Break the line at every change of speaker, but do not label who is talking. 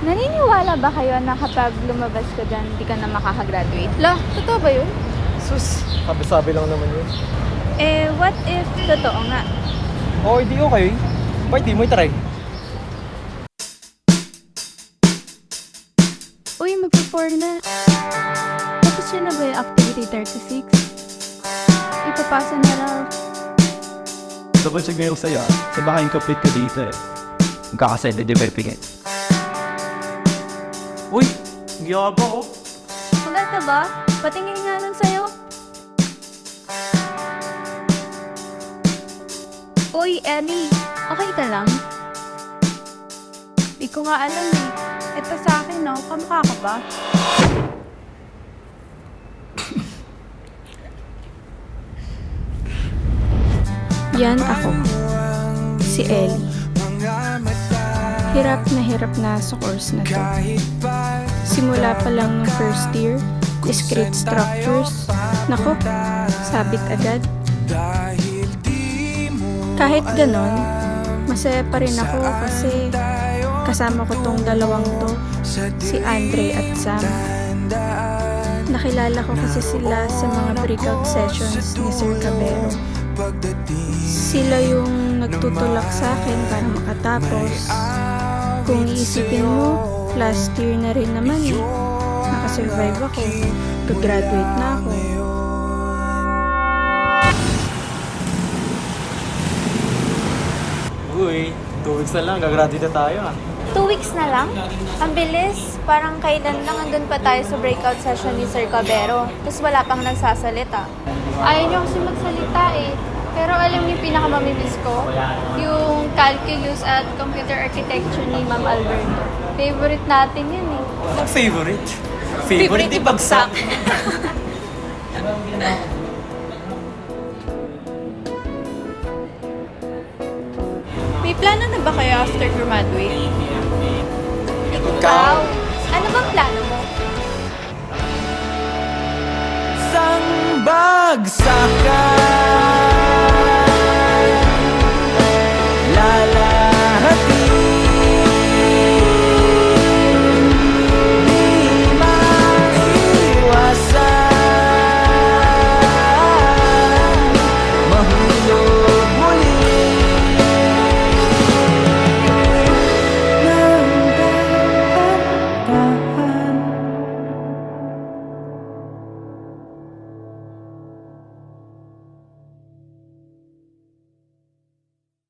Naniniwala ba kayo na kapag lumabas ka dyan, hindi ka na makakagraduate? La, totoo ba yun?
Sus, sabi-sabi lang naman yun.
Eh, what if totoo nga?
Oo, hindi okay. Ba't di mo i-try?
Uy, magpa-4 na. Tapos yun na ba yung activity 36? Ipapasa na raw.
Double check ngayon sa'yo sa baka incomplete ka dito eh. Magkakasend na developing.
Uy, giyaba ko.
Kulat ka ba? Patingin nga nun sa'yo. Uy, Ellie. Okay ka lang? Di ko nga alam eh. Ito sa akin, no? Kamukha ka ba?
Yan ako, si Ellie. Hirap na sa course na to. Simula pa lang ng first year, discrete structures. Nako, sabit agad. Kahit ganon, masaya pa rin ako kasi kasama ko tong dalawang to, si Andre at Sam. Nakilala ko kasi sila sa mga breakout sessions ni Sir Cabero. Sila yung nagtutulak sa akin para makatapos. Kung iisipin mo, last year na rin naman eh. Nakasurvive ako. Gagraduate na ako.
Uy, 2 weeks na lang, gagraduate na tayo ah.
2 weeks na lang? Ang bilis. Parang kailan lang andun pa tayo sa breakout session ni Sir Cabero. Tapos wala pang nagsasalita. Ayaw niyo kasi magsalita eh. Pero alam niyo yung pinakamamimiss ko? Yung calculus at computer architecture ni Ma'am Alberto. Favorite natin yun eh.
Anong favorite? Favorite ibagsak.
May plano na ba kayo after graduate? Ikaw? Ano bang plano mo?
Sang bagsakan